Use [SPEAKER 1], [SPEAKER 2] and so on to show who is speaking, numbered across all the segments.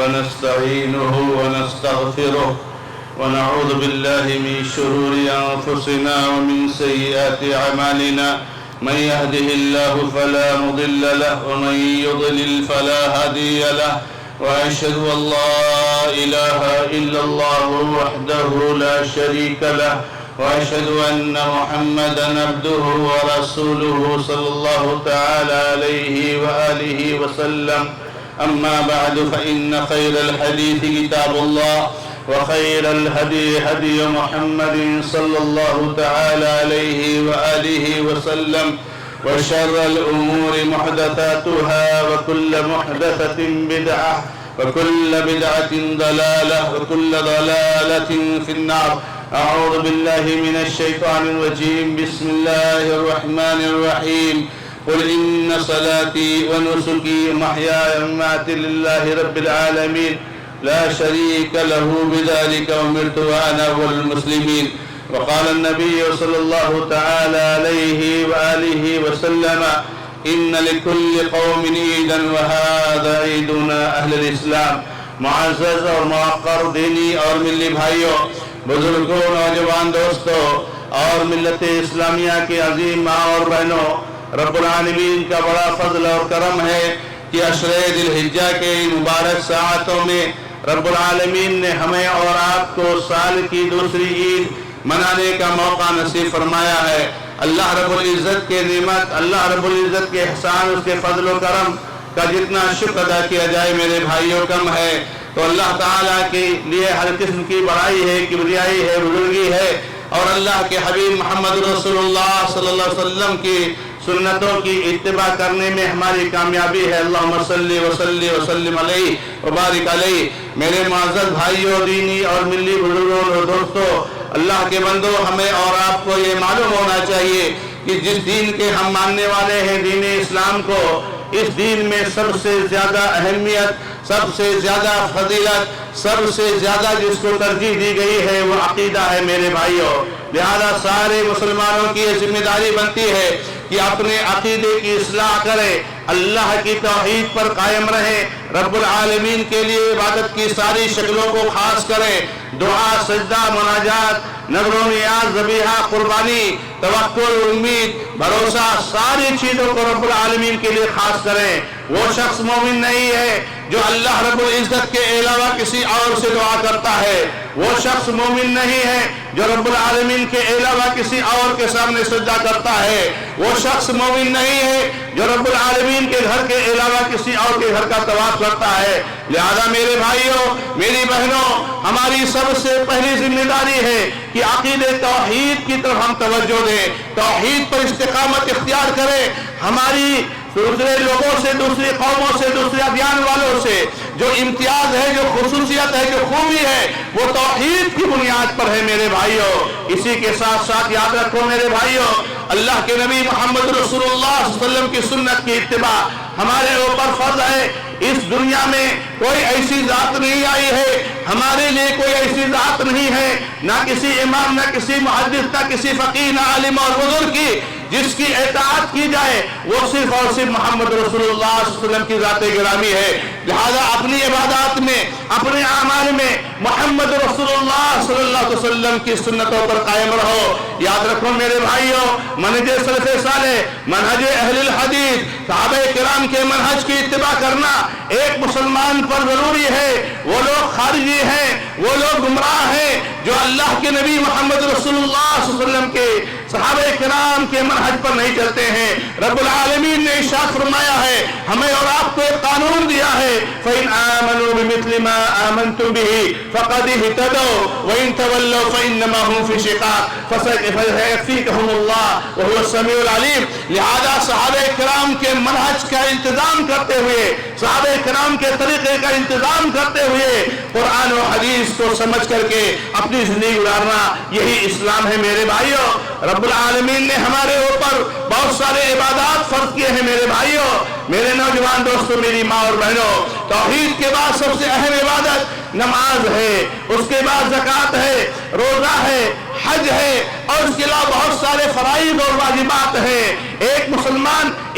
[SPEAKER 1] ونستعينه ونستغفره ونعوذ بالله من شرور أنفسنا ومن سيئات أعمالنا من يهده الله فلا مضل له ومن يضلل فلا هادي له وأشهد أن لا إله إلا الله وحده لا شريك له وأشهد أن محمدا عبده ورسوله صلى الله تعالى عليه وآله وسلم أما بعد فإن خير الحديث كتاب الله وخير الهدي هدي محمد صلى الله تعالى عليه وآله وسلم وشر الأمور محدثاتها وكل محدثة بدعة وكل بدعة ضلالة وكل ضلالة في النار. أعوذ بالله من الشيطان الرجيم. بسم الله الرحمن الرحيم. قل إن صلاتي ونسكي ومحياي ومماتي لله رب العالمين لا شريك له بذلك أمرت وأنا أول المسلمين. وقال النبي صلى الله تعالى عليه وآله وسلم إن لكل قوم عيدا وهذا عيدنا أهل الإسلام. معزز اور موقر دینی اور ملی بھائیوں، بزرگوں، نوجوان دوستوں اور ملت اسلامیہ کے عظیم ماں اور بہنوں، رب العالمین کا بڑا فضل اور کرم ہے کہ عشرے ذی الحجہ کے مبارک ساعتوں میں رب العالمین نے ہمیں اور آپ کو سال کی دوسری عید منانے کا موقع نصیب فرمایا ہے. اللہ رب العزت کے نعمت، اللہ رب العزت کے احسان، اس کے فضل و کرم کا جتنا شکر ادا کیا جائے میرے بھائیوں کم ہے. تو اللہ تعالیٰ کے لیے ہر قسم کی بڑائی ہے، کبریائی ہے، بزرگی ہے، اور اللہ کے حبیب محمد رسول اللہ صلی اللہ علیہ وسلم کی سنتوں کی اتباع کرنے میں ہماری کامیابی ہے. اللہم صلی وسلم علیہ وبارک علیہ. میرے معزز بھائیوں، دینی اور ملی بزرگوں اور دوستوں، اللہ کے بندوں، ہمیں اور آپ کو یہ معلوم ہونا چاہیے کہ جس دین کے ہم ماننے والے ہیں، دین اسلام کو، اس دین میں سب سے زیادہ اہمیت، سب سے زیادہ فضیلت، سب سے زیادہ جس کو ترجیح دی گئی ہے وہ عقیدہ ہے میرے بھائیوں. لہذا سارے مسلمانوں کی یہ ذمہ داری بنتی ہے کہ اپنے عقیدے کی اصلاح کریں، اللہ کی توحید پر قائم رہیں، رب العالمین کے لیے عبادت کی ساری شکلوں کو خاص کریں، دعا، سجدہ، مناجات، نذر و نیاز، ذبیحہ، قربانی، توکل، امید، بھروسہ، ساری چیزوں کو رب العالمین کے لیے خاص کریں. وہ شخص مومن نہیں ہے جو اللہ رب العزت کے علاوہ کسی اور سے دعا کرتا ہے. وہ شخص مومن نہیں ہے جو رب العالمین کے علاوہ کسی اور کے سامنے سجدہ کرتا ہے. وہ شخص مومن نہیں ہے جو رب العالمین کے گھر کے علاوہ کسی اور کے گھر کا طواف کرتا ہے. لہذا میرے بھائیوں، میری بہنوں، ہماری سب سے پہلی ذمہ داری ہے کہ عقید توحید کی طرف ہم توجہ دیں، توحید پر استقامت اختیار کریں. ہماری دوسرے لوگوں سے، دوسری قوموں سے، دوسرے ادیان والوں سے جو امتیاز ہے، جو خصوصیت ہے، جو خوبی ہے، وہ توحید کی بنیاد پر ہے میرے بھائیوں. اسی کے ساتھ ساتھ یاد رکھو میرے بھائیوں، اللہ کے نبی محمد رسول اللہ صلی اللہ علیہ وسلم کی سنت کی اتباع ہمارے اوپر فرض ہے. اس دنیا میں کوئی ایسی ذات نہیں آئی ہے، ہمارے لیے کوئی ایسی ذات نہیں ہے، نہ کسی امام، نہ کسی محدث، نہ کسی فقیہ، نہ عالم اور بزرگ کی جس کی اطاعت کی جائے. وہ صرف اور صرف محمد رسول اللہ صلی اللہ علیہ وسلم کی ذات گرامی ہے. لہذا اپنی عبادات میں، اپنے اعمال میں محمد رسول اللہ صلی اللہ علیہ وسلم کی سنتوں پر قائم رہو. یاد رکھو میرے بھائیوں، منہج سلف صالح، منہج اہل الحدیث، صحابہ کرام کے منہج کی اتباع کرنا ایک مسلمان پر ضروری ہے. وہ لوگ خارجی ہیں، وہ لوگ گمراہ ہیں جو اللہ کے نبی محمد رسول اللہ صلی اللہ علیہ وسلم کے، صحابہ کرام کے منہج پر نہیں چلتے ہیں. رب العالمین نے ارشاد فرمایا ہے، ہمیں اور آپ کو ایک قانون دیا ہے، فَإِنْ آمَنُوا بِمِثْلِ مَا آمَنْتُمْ بِهِ فَقَدِ اهْتَدَوْا وَإِنْ تَوَلَّوْا فَإِنَّمَا هُمْ فِي شِقَاقٍ فَسَيَكْفِيكَهُمُ اللَّهُ وَهُوَ السَّمِيعُ الْعَلِيمُ. لہذا صحابہ کرام کے منہج کا انتظام کرتے ہوئے، صحابہ کرام کے طریقے کا انتظام کرتے ہوئے قرآن و حدیث کو سمجھ کر کے اپنی زندگی گزارنا، یہی اسلام ہے میرے بھائیوں. رب العالمین نے ہمارے اوپر بہت سارے عبادات فرض کیے ہیں میرے بھائیوں، میرے نوجوان دوستوں، میری ماں اور بہنوں. توحید کے بعد سب سے اہم عبادت نماز ہے، اس کے بعد زکوٰۃ ہے، روزہ ہے، حج ہے، اور اس کے علاوہ بہت سارے فرائض اور واجبات ہیں. ایک مسلمان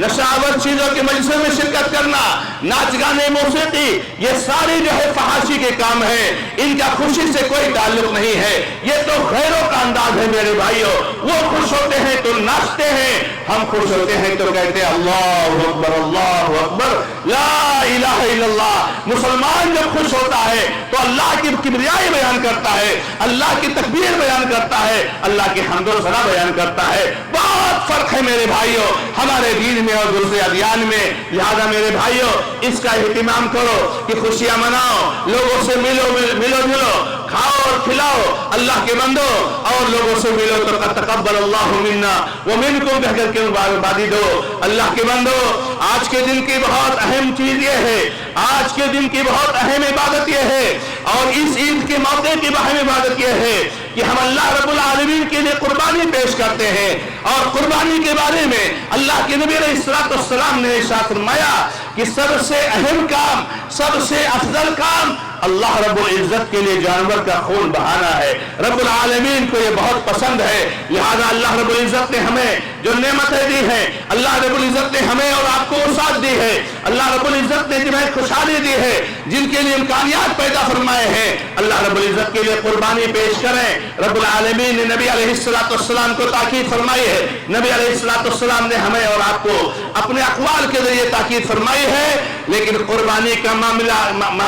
[SPEAKER 1] نشاور چیزوں کے مجلسوں میں شرکت کرنا، ناچ گانے موسیقی، یہ ساری جو ہے فحاشی کے کام ہیں، ان کا خوشی سے کوئی تعلق نہیں ہے، یہ تو غیروں کا انداز ہے میرے بھائیوں۔ وہ خوش ہوتے ہیں تو ناچتے ہیں، ہم خوش ہوتے ہیں تو کہتے ہیں اللہ اکبر اللہ اکبر لا الہ الا اللہ۔ مسلمان جب خوش ہوتا ہے تو اللہ کی کبریائی بیان کرتا ہے، اللہ کی تکبیر بیان کرتا ہے، اللہ کی حمد و ثنا بیان کرتا ہے۔ بہت فرق ہے میرے بھائیوں ہمارے دین میں اور دوسرے ادیان میں، لہذا میرے بھائیوں اس کا اہتمام کرو کہ خوشیاں مناؤ، لوگوں سے ملو جلو، کھاؤ اور کھلاؤ اللہ کے بندو، اور لوگوں سے ملو تو تقبل اللہ منا ومنکم کہہ کر کے مبارکبادی دو۔ اللہ کے بندو آج کے دن کی بہت اہم چیز یہ ہے، آج کے دن کی بہت اہم عبادت یہ ہے، اور اس عید کے موقع کی اہم عبادت یہ ہے کہ ہم اللہ رب العالمین کے لیے قربانی پیش کرتے ہیں، اور قربانی کے بارے میں اللہ کے نبی علیہ السلام نے ارشاد فرمایا کہ سب سے اہم کام، سب سے افضل کام اللہ رب العزت کے لیے جانور کا خون بہانا ہے۔ رب العالمین کو یہ بہت پسند ہے، لہذا اللہ رب العزت نے ہمیں جو نعمتیں دی ہیں، اللہ رب العزت نے ہمیں اور آپ کو وسعت دی ہے، اللہ رب العزت نے جنہیں خوشحالی دی ہے، جن کے لیے امکانیات پیدا فرمائے ہیں، اللہ رب العزت کے لیے قربانی پیش کریں۔ رب العالمین نے نبی علیہ السلام کو تاکید فرمائی ہے، نبی علیہ السلام نے ہمیں اور آپ کو اپنے اقوال کے ذریعے تاکید فرمائی ہے، لیکن قربانی کا معاملہ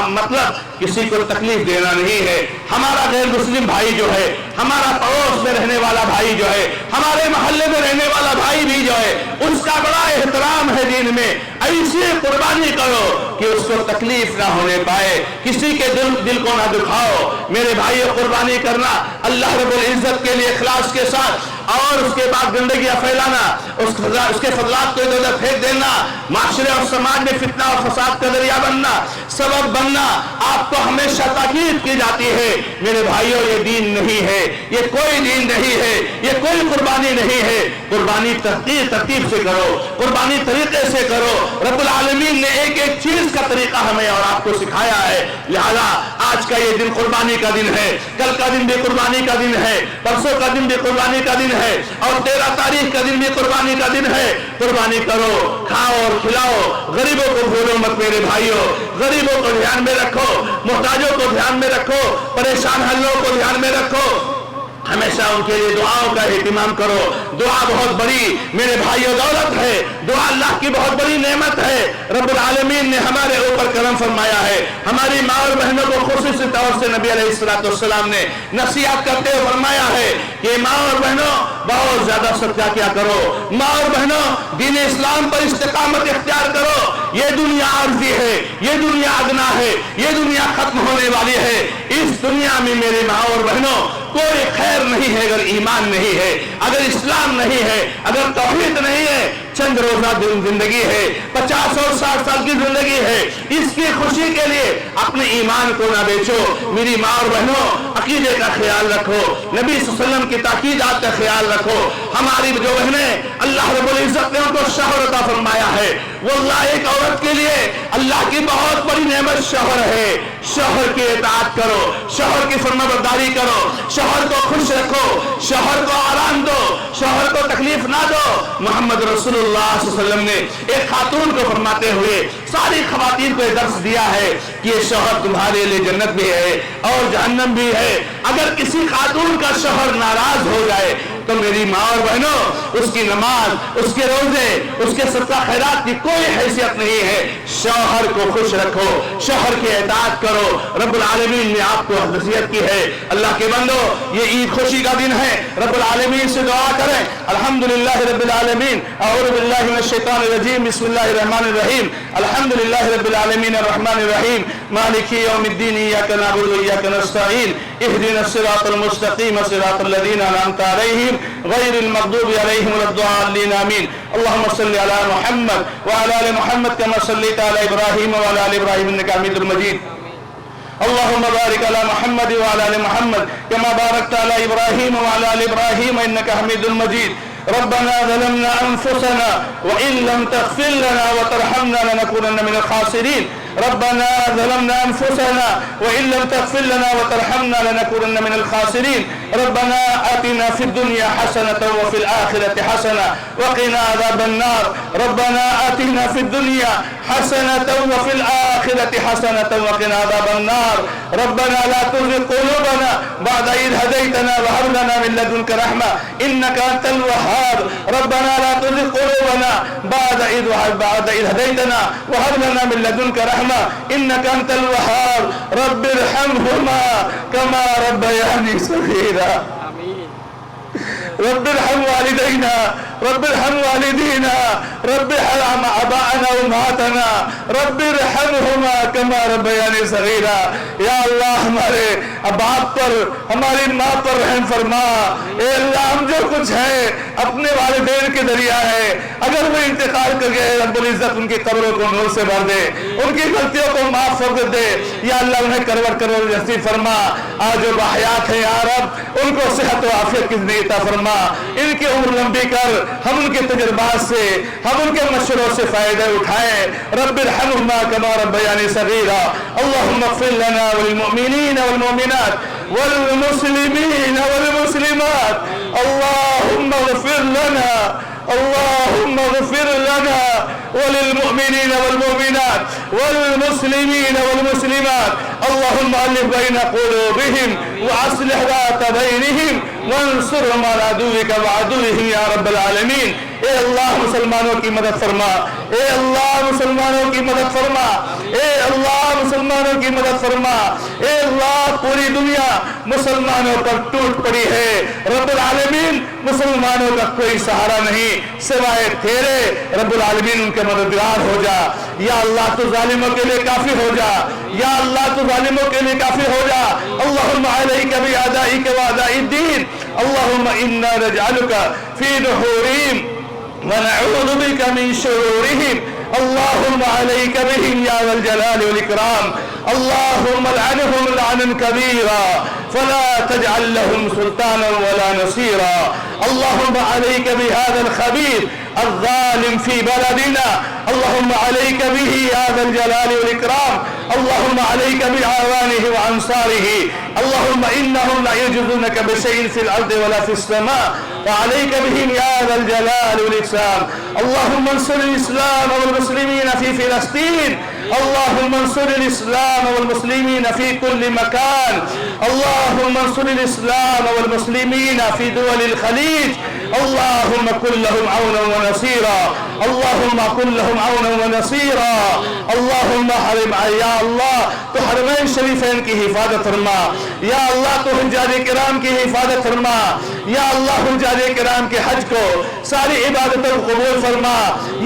[SPEAKER 1] مطلب کسی کو تکلیف دینا نہیں ہے۔ ہمارا غیر مسلم بھائی جو ہے، ہمارا پڑوس میں رہنے والا بھائی جو ہے، ہمارے محلے میں رہنے والا بھائی بھی جو ہے، اس کا بڑا احترام ہے دین میں، ایسی قربانی کرو کہ اس کو تکلیف نہ ہونے پائے، کسی کے دل کو نہ دکھاؤ۔ میرے بھائیو قربانی کرنا اللہ رب العزت کے لیے اخلاص کے ساتھ، اور اس کے بعد گندگیاں پھیلانا، اس کے فضلات کو ادھر ادھر پھینک دینا، معاشرے اور سماج میں فتنہ اور فساد کا ذریعہ بننا، سبب بننا، آپ کو ہمیشہ تاکید کی جاتی ہے میرے بھائیوں یہ دین نہیں ہے، یہ کوئی دین نہیں ہے، یہ کوئی قربانی نہیں ہے۔ قربانی ترتیب سے کرو، قربانی طریقے سے کرو۔ رب العالمین نے ایک ایک چیز کا طریقہ ہمیں اور آپ کو سکھایا ہے، لہذا آج کا یہ دن قربانی کا دن ہے، کل کا دن بھی قربانی کا دن ہے، پرسوں کا دن بھی قربانی کا دن ہے، اور 13 تاریخ کا دن بھی قربانی کا دن ہے۔ قربانی کرو، کھاؤ اور کھلاؤ، غریبوں کو بھولو مت میرے بھائیوں، غریبوں کو دھیان میں رکھو، محتاجوں کو دھیان میں رکھو، پریشان حلوں کو دھیان میں رکھو، ہمیشہ ان کے لیے دعاؤں کا اہتمام کرو۔ دعا بہت بڑی میرے بھائیوں دولت ہے، دعا اللہ کی بہت بڑی نعمت ہے۔ رب العالمین نے ہمارے اوپر کرم فرمایا ہے، ہماری ماں اور بہنوں کو خصوصی طور سے نبی علیہ السلام نے نصیحت کرتے ہوئے فرمایا ہے کہ ماں اور بہنوں بہت زیادہ صدقہ کیا کرو، ماں اور بہنوں دین اسلام پر استقامت اختیار کرو۔ یہ دنیا عارضی ہے، یہ دنیا ادنا ہے، یہ دنیا ختم ہونے والی ہے۔ اس دنیا میں میرے ماں اور بہنوں کوئی خیر نہیں ہے اگر ایمان نہیں ہے، اگر اسلام نہیں ہے، اگر توحید نہیں ہے۔ چند روزہ زندگی ہے، 50 اور 60 سال کی زندگی ہے، اس کی خوشی کے لیے اپنے ایمان کو نہ بیچو۔ میری ماں اور بہنوں عقیدے کا خیال رکھو، نبی صلی اللہ علیہ وسلم کی تاکیدات کا خیال رکھو۔ ہماری جو بہنیں اللہ رب العزت نے ان کو شوہر عطا فرمایا ہے، واللہ ایک عورت کے لیے اللہ کی بہت بڑی نعمت شوہر ہے۔ شوہر کی اطاعت کرو، شوہر کی فرمانبرداری کرو، شوہر کو خوش رکھو، شوہر کو آرام دو، شوہر کو تکلیف نہ دو۔ محمد رسول اللہ صلی اللہ علیہ وسلم نے ایک خاتون کو فرماتے ہوئے ساری خواتین کو درس دیا ہے کہ یہ شوہر تمہارے لیے جنت بھی ہے اور جہنم بھی ہے۔ اگر کسی خاتون کا شوہر ناراض ہو جائے تو میری ماں اور بہنوں اس کی نماز، اس کے روزے، اس کے صدقہ خیرات کی کوئی حیثیت نہیں ہے۔ شوہر کو خوش رکھو، شوہر کی اطاعت کرو۔ رب العالمین نے آپ کو نصیحت کی ہے۔ اللہ کے بندو یہ عید خوشی کا دن ہے، رب العالمین سے دعا کریں۔ الحمدللہ رب العالمین، اعوذ باللہ من الشیطان الرجیم، بسم اللہ الرحمن الرحیم، الحمدللہ رب العالمین الرحمن الرحیم، مالک یوم الدین، ایاک نعبد و ایاک نستعین، اهدنا الصراط المستقیم صراط الذین انعمت علیہم غیر المغضوب علیہم ولا الضالین آمین۔ اللهم صل على محمد وعلى آل محمد كما صليت على إبراهيم وعلى آل إبراهيم إنك حميد مجيد۔ اللهم بارك على محمد وعلى آل محمد كما باركت على إبراهيم وعلى آل إبراهيم إنك حميد مجيد۔ ربنا ظلمنا أنفسنا وإن لم تغفر لنا وترحمنا لنكونن من الخاسرين۔ ربنا ظلمنا أنفسنا وإن لم تغفر لنا وترحمنا لنكونن من الخاسرين۔ ربنا آتنا في الدنيا حسنة وفي الآخرة حسنة وقنا عذاب النار ربنا آتنا في الدنيا حسنة وفي الآخرة حسنة وقنا عذاب النار ربنا لا تزغ قلوبنا بعد إذ هديتنا وهب لنا من لدنك رحمة إنك أنت الوهاب ربنا لا تزغ قلوبنا بعد إذ هديتنا وهب لنا من لدنك رحمة إنك أنت الوهاب رب ارحمهما كما ربياني صغيرا رب ارحم والدينا رب ارحم والدينا رب ارحم آباءنا وأمهاتنا رب ارحمهما كما ربياني صغيرا یا اللہ ہمارے باپ پر ہماری ماں پر رحم فرما اے اللہ ہم جو کچھ ہے اپنے والدین کے ذریعہ ہے اگر وہ انتقال کر گئے رب العزت ان کی قبروں کو نور سے بھر دے ان کی غلطیوں کو معاف کر دے یا اللہ انہیں کروٹ نصیب فرما آج جو حیات ہے یا رب ان کو صحت و عافیت کی زندگی عطا فرما ان کی عمر لمبی کر ہم ان کے تجربات سے ہم ان کے مشوروں سے فائدہ اٹھائیں رب ارحمهما كما ربياني صغيرا اللهم اغفر لنا وللمؤمنين والمؤمنات والمسلمين والمسلمات اللهم اغفر لنا اللهم اغفر لنا وللمؤمنين والمؤمنات والمسلمين والمسلمات اللهم ألف بين قلوبهم وأصلح ذات بينهم وانصرهم على عدوك وعدوهم يا رب العالمين اے اللہ مسلمانوں کی مدد فرما اے اللہ مسلمانوں کی مدد فرما اے اللہ مسلمانوں کی مدد فرما اے اللہ پوری دنیا مسلمانوں پر ٹوٹ پڑی ہے رب العالمین مسلمانوں کا کوئی سہارا نہیں سوائے تیرے رب العالمین ان کے مددگار ہو جا یا اللہ تو ظالموں کے لیے کافی ہو جا یا اللہ تو ظالموں کے لیے کافی ہو جا اللہم علیک بأعدائک وأعداء الدین اللہم انا نجعلک فی نحورہم ونعوذ بك من شرورهم اللهم عليك بهم يا ذا الجلال والإكرام اللهم لعنهم لعنا كبيرا فلا تجعل لهم سلطانا ولا نصيرا اللهم عليك بهذا الخبيث الظالم في بلدنا اللهم عليك به يا ذا الجلال والإكرام اللهم عليك بأعوانه وأنصاره اللهم إنهم لا يعجزونك بشيء في الأرض ولا في السماء وعليك بهم يا ذا الجلال والإكرام اللهم انصر الإسلام والمسلمين في فلسطين اللهم انصر الإسلام والمسلمين في كل مكان اللهم انصر الإسلام والمسلمين في دول الخليج اللهم كن لهم عونا ونصيرا اللهم كن لهم عونا ونصيرا اللهم حرم یا اللہ تو حرمین شریفین کی حفاظت فرما یا اللہ تو حجاج کرام کی حفاظت فرما یا اللہ حجاج کرام کے حج کو ساری عبادتوں کو قبول فرما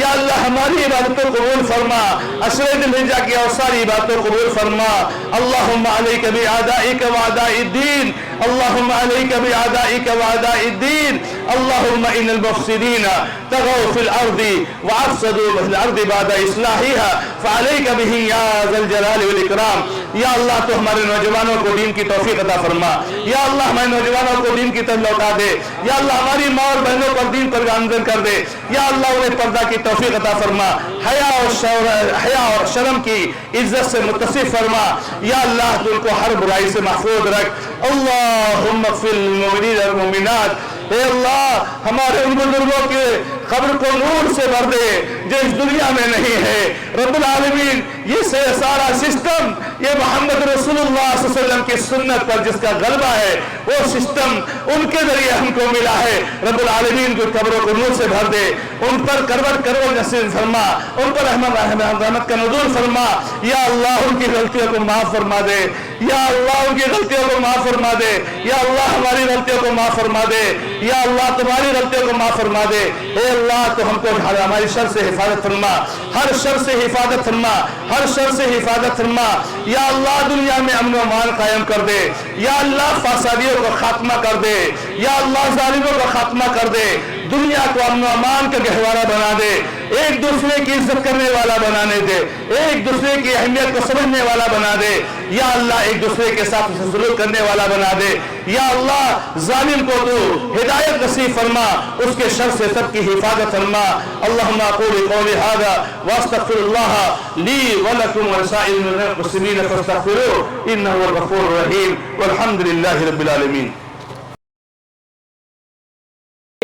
[SPEAKER 1] یا اللہ ہماری عبادتوں کو قبول فرما عشر ذی الحجہ کی اور ساری عبادتوں کو قبول فرما اللہم علیک بأعدائک وأعداء الدین اللہم علیک بأعدائک وأعداء الدین اللہم ان المفسدین تغوا فی الارض وافسدوا فی الارض بعد اصلاحها فعلیک بهم یا ذا الجلال والاکرام یا اللہ تو ہمارے نوجوانوں کو دین کی توفیق عطا فرما یا اللہ ہمارے نوجوانوں کو دین کی طرف لوٹا دے یا اللہ ہماری ماں اور بہنوں پر دین پر گامزن کر دے یا اللہ انہیں پردہ کی توفیق عطا فرما حیا اور شرم کی عزت سے متصف فرما یا اللہ تو ان کو ہر برائی سے محفوظ رکھ اللہم اغفر للمؤمنین والمؤمنات اے اللہ ہمارے ان بزرگوں کے قبر کو نور سے بھر دے جو اس دنیا میں نہیں ہے رب العالمین یہ سارا سسٹم یہ محمد رسول اللہ صلی اللہ علیہ وسلم کی سنت پر جس کا غلبہ ہے وہ سسٹم ان کے ذریعے ہم کو ملا ہے رب العالمین کو قبروں کو نور سے بھر دے ان پر کروٹ نصیب فرما ان پر رحمت کا نزول فرما یا اللہ ان کی غلطیوں کو معاف فرما دے یا اللہ ان کی غلطیوں کو معاف فرما دے یا اللہ ہماری غلطیوں کو معاف فرما دے یا اللہ تمہاری غلطیوں کو معاف فرما دے اے اللہ تو ہم کو ہماری شر سے حفاظت فرما ہر شر سے حفاظت فرما ہر شر سے حفاظت فرما یا اللہ دنیا میں امن و امان قائم کر دے یا اللہ فسادیوں کو خاتمہ کر دے یا اللہ ظالموں کو خاتمہ کر دے دنیا کو امن و امان کا گہوارہ بنا دے ایک دوسرے کی عزت کرنے والا بنانے دے ایک دوسرے کی اہمیت کو سمجھنے والا بنا دے یا اللہ ایک دوسرے کے ساتھ سلوک کرنے والا بنا دے یا اللہ ظالم کو تو ہدایت نصیب فرما اس کے شر سے سب کی حفاظت فرما اللہم اقول قولی ھذا واستغفر اللہ لی ولکم ولسائر المسلمین فاستغفروہ انہ هو الغفور الرحیم والحمد للہ رب العالمین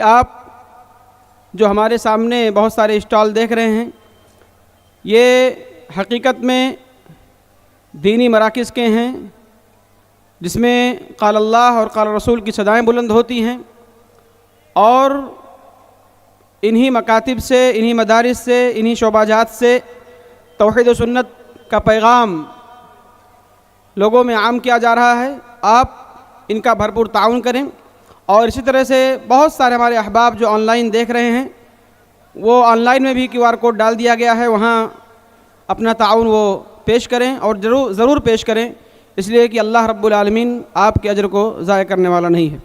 [SPEAKER 2] کہ آپ جو ہمارے سامنے بہت سارے اسٹال دیکھ رہے ہیں، یہ حقیقت میں دینی مراکز کے ہیں، جس میں قال اللہ اور قال رسول کی صدائیں بلند ہوتی ہیں، اور انہی مکاتب سے، انہی مدارس سے، انہی شعبہ جات سے توحید و سنت کا پیغام لوگوں میں عام کیا جا رہا ہے۔ آپ ان کا بھرپور تعاون کریں، اور اسی طرح سے بہت سارے ہمارے احباب جو آن لائن دیکھ رہے ہیں، وہ آن لائن میں بھی QR کوڈ ڈال دیا گیا ہے، وہاں اپنا تعاون وہ پیش کریں، اور ضرور پیش کریں، اس لیے کہ اللہ رب العالمین آپ کے اجر کو ضائع کرنے والا نہیں ہے۔